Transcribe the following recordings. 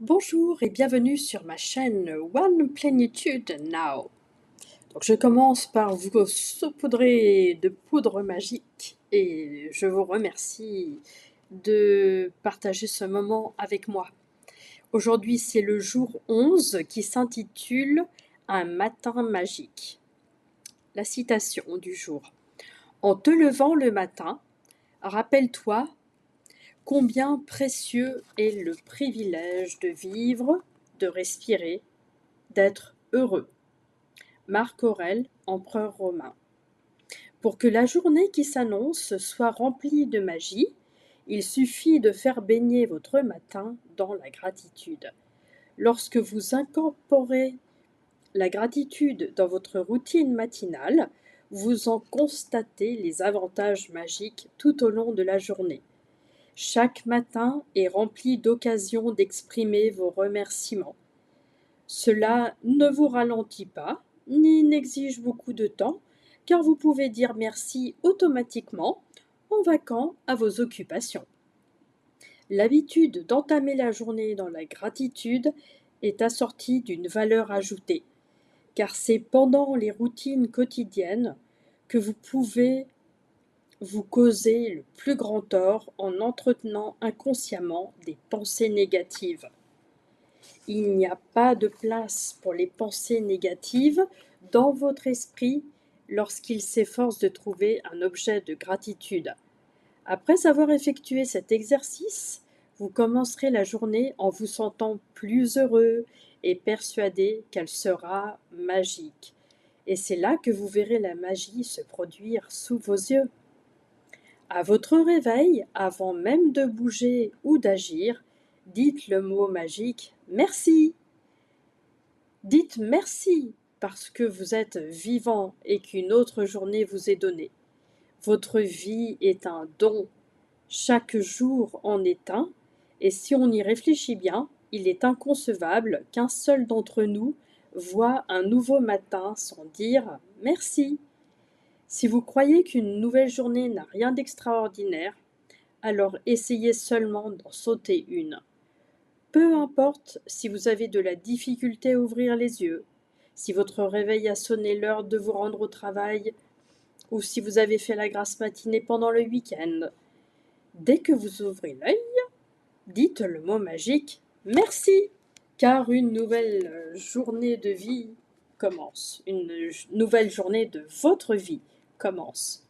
Bonjour et bienvenue sur ma chaîne One Plenitude Now. Donc je commence par vous saupoudrer de poudre magique et je vous remercie de partager ce moment avec moi. Aujourd'hui c'est le jour 11 qui s'intitule Un matin magique. La citation du jour. En te levant le matin, rappelle-toi combien précieux est le privilège de vivre, de respirer, d'être heureux. Marc Aurèle, empereur romain. Pour que la journée qui s'annonce soit remplie de magie, il suffit de faire baigner votre matin dans la gratitude. Lorsque vous incorporez la gratitude dans votre routine matinale, vous en constatez les avantages magiques tout au long de la journée. Chaque matin est rempli d'occasions d'exprimer vos remerciements. Cela ne vous ralentit pas, ni n'exige beaucoup de temps, car vous pouvez dire merci automatiquement en vaquant à vos occupations. L'habitude d'entamer la journée dans la gratitude est assortie d'une valeur ajoutée, car c'est pendant les routines quotidiennes que vous pouvez vous causer le plus grand tort en entretenant inconsciemment des pensées négatives. Il n'y a pas de place pour les pensées négatives dans votre esprit lorsqu'il s'efforce de trouver un objet de gratitude. Après avoir effectué cet exercice, vous commencerez la journée en vous sentant plus heureux et persuadé qu'elle sera magique. Et c'est là que vous verrez la magie se produire sous vos yeux. À votre réveil, avant même de bouger ou d'agir, dites le mot magique « Merci ». Dites merci parce que vous êtes vivant et qu'une autre journée vous est donnée. Votre vie est un don. Chaque jour en est un, et si on y réfléchit bien, il est inconcevable qu'un seul d'entre nous voie un nouveau matin sans dire merci. Si vous croyez qu'une nouvelle journée n'a rien d'extraordinaire, alors essayez seulement d'en sauter une. Peu importe si vous avez de la difficulté à ouvrir les yeux, si votre réveil a sonné l'heure de vous rendre au travail, ou si vous avez fait la grasse matinée pendant le week-end. Dès que vous ouvrez l'œil, dites le mot magique « Merci », car une nouvelle journée de vie commence. Une nouvelle journée de votre vie commence.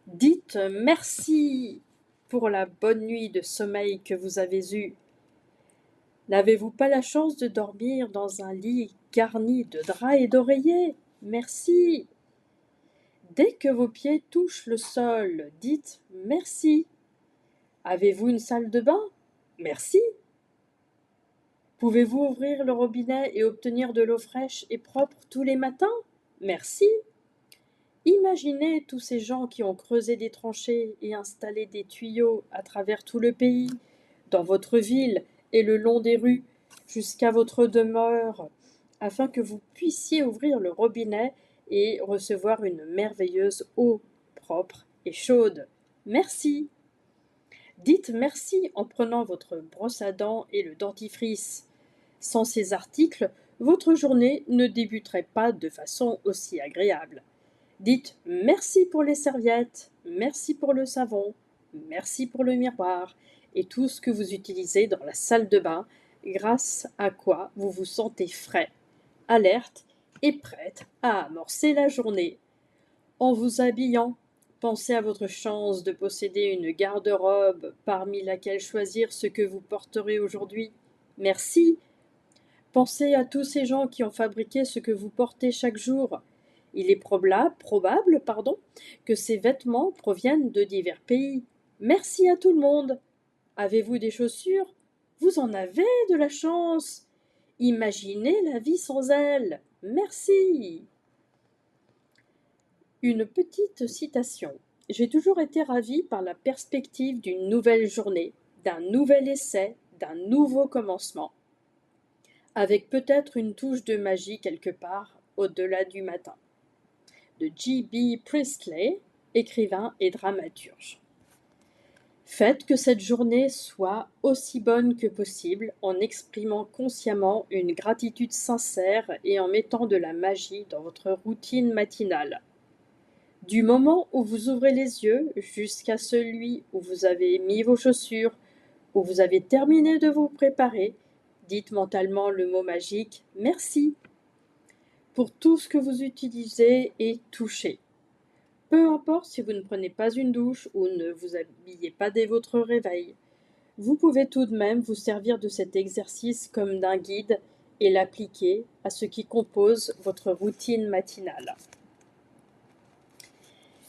Dites merci pour la bonne nuit de sommeil que vous avez eue. N'avez-vous pas la chance de dormir dans un lit garni de draps et d'oreillers? Merci. Dès que vos pieds touchent le sol, dites merci. Avez-vous une salle de bain? Merci. Pouvez-vous ouvrir le robinet et obtenir de l'eau fraîche et propre tous les matins? Merci. Imaginez tous ces gens qui ont creusé des tranchées et installé des tuyaux à travers tout le pays, dans votre ville et le long des rues, jusqu'à votre demeure, afin que vous puissiez ouvrir le robinet et recevoir une merveilleuse eau propre et chaude. Merci. Dites merci en prenant votre brosse à dents et le dentifrice. Sans ces articles, votre journée ne débuterait pas de façon aussi agréable. Dites merci pour les serviettes, merci pour le savon, merci pour le miroir et tout ce que vous utilisez dans la salle de bain, grâce à quoi vous vous sentez frais, alerte et prête à amorcer la journée. En vous habillant, pensez à votre chance de posséder une garde-robe parmi laquelle choisir ce que vous porterez aujourd'hui. Merci. Pensez à tous ces gens qui ont fabriqué ce que vous portez chaque jour. Il est probable que ces vêtements proviennent de divers pays. Merci à tout le monde. Avez-vous des chaussures? Vous en avez de la chance. Imaginez la vie sans elles. Merci. Une petite citation. J'ai toujours été ravie par la perspective d'une nouvelle journée, d'un nouvel essai, d'un nouveau commencement, avec peut-être une touche de magie quelque part au-delà du matin. De J.B. Priestley, écrivain et dramaturge. Faites que cette journée soit aussi bonne que possible en exprimant consciemment une gratitude sincère et en mettant de la magie dans votre routine matinale. Du moment où vous ouvrez les yeux jusqu'à celui où vous avez mis vos chaussures, où vous avez terminé de vous préparer, dites mentalement le mot magique « Merci » pour tout ce que vous utilisez et touchez. Peu importe si vous ne prenez pas une douche ou ne vous habillez pas dès votre réveil, vous pouvez tout de même vous servir de cet exercice comme d'un guide et l'appliquer à ce qui compose votre routine matinale.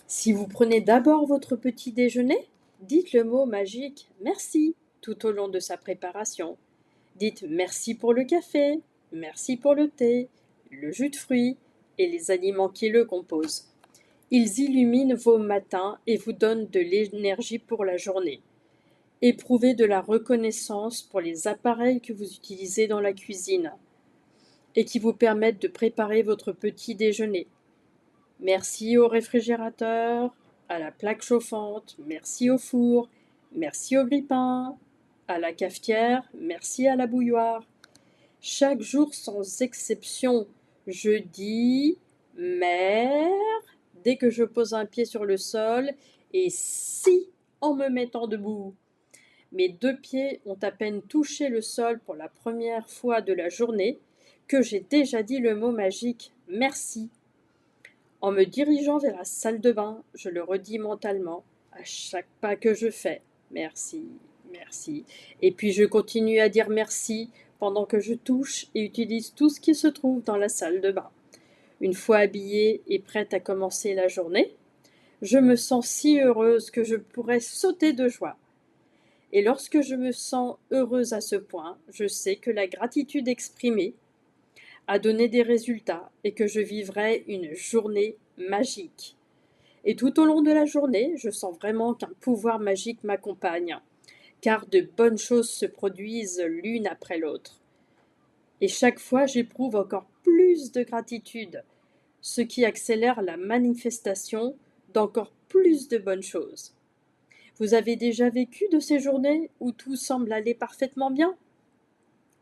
Si vous prenez d'abord votre petit déjeuner, dites le mot magique « Merci » tout au long de sa préparation. Dites « Merci pour le café »,« Merci pour le thé », le jus de fruits et les aliments qui le composent. Ils illuminent vos matins et vous donnent de l'énergie pour la journée. Éprouvez de la reconnaissance pour les appareils que vous utilisez dans la cuisine et qui vous permettent de préparer votre petit déjeuner. Merci au réfrigérateur, à la plaque chauffante, merci au four, merci au grille-pain, à la cafetière, merci à la bouilloire. Chaque jour sans exception, je dis « mer » dès que je pose un pied sur le sol et « si » en me mettant debout. Mes 2 pieds ont à peine touché le sol pour la première fois de la journée que j'ai déjà dit le mot magique « merci ». En me dirigeant vers la salle de bain, je le redis mentalement à chaque pas que je fais. Merci, merci. Et puis je continue à dire merci pendant que je touche et utilise tout ce qui se trouve dans la salle de bain. Une fois habillée et prête à commencer la journée, je me sens si heureuse que je pourrais sauter de joie. Et lorsque je me sens heureuse à ce point, je sais que la gratitude exprimée a donné des résultats et que je vivrai une journée magique. Et tout au long de la journée, je sens vraiment qu'un pouvoir magique m'accompagne, car de bonnes choses se produisent l'une après l'autre. Et chaque fois, j'éprouve encore plus de gratitude, ce qui accélère la manifestation d'encore plus de bonnes choses. Vous avez déjà vécu de ces journées où tout semble aller parfaitement bien ?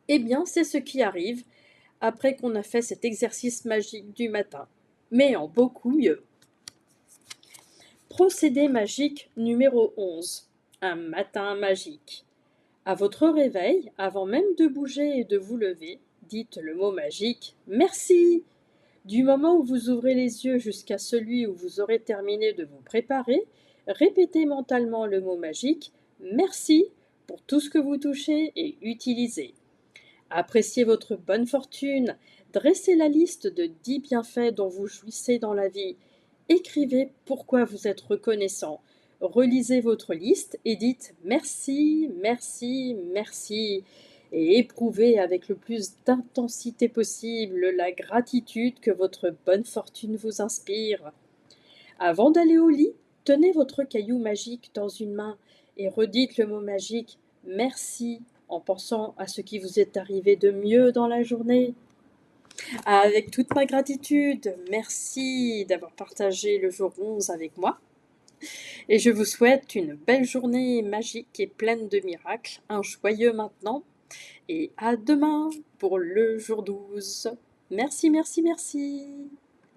Eh bien, c'est ce qui arrive après qu'on a fait cet exercice magique du matin, mais en beaucoup mieux. Procédé magique numéro 11. Un matin magique. À votre réveil, avant même de bouger et de vous lever, dites le mot magique « Merci ». Du moment où vous ouvrez les yeux jusqu'à celui où vous aurez terminé de vous préparer, répétez mentalement le mot magique « Merci » pour tout ce que vous touchez et utilisez. Appréciez votre bonne fortune, dressez la liste de 10 bienfaits dont vous jouissez dans la vie. Écrivez pourquoi vous êtes reconnaissant. Relisez votre liste et dites « Merci, merci, merci » et éprouvez avec le plus d'intensité possible la gratitude que votre bonne fortune vous inspire. Avant d'aller au lit, tenez votre caillou magique dans une main et redites le mot magique « Merci » en pensant à ce qui vous est arrivé de mieux dans la journée. Avec toute ma gratitude, merci d'avoir partagé le jour 11 avec moi. Et je vous souhaite une belle journée magique et pleine de miracles, un joyeux maintenant. Et à demain pour le jour 12. Merci, merci, merci.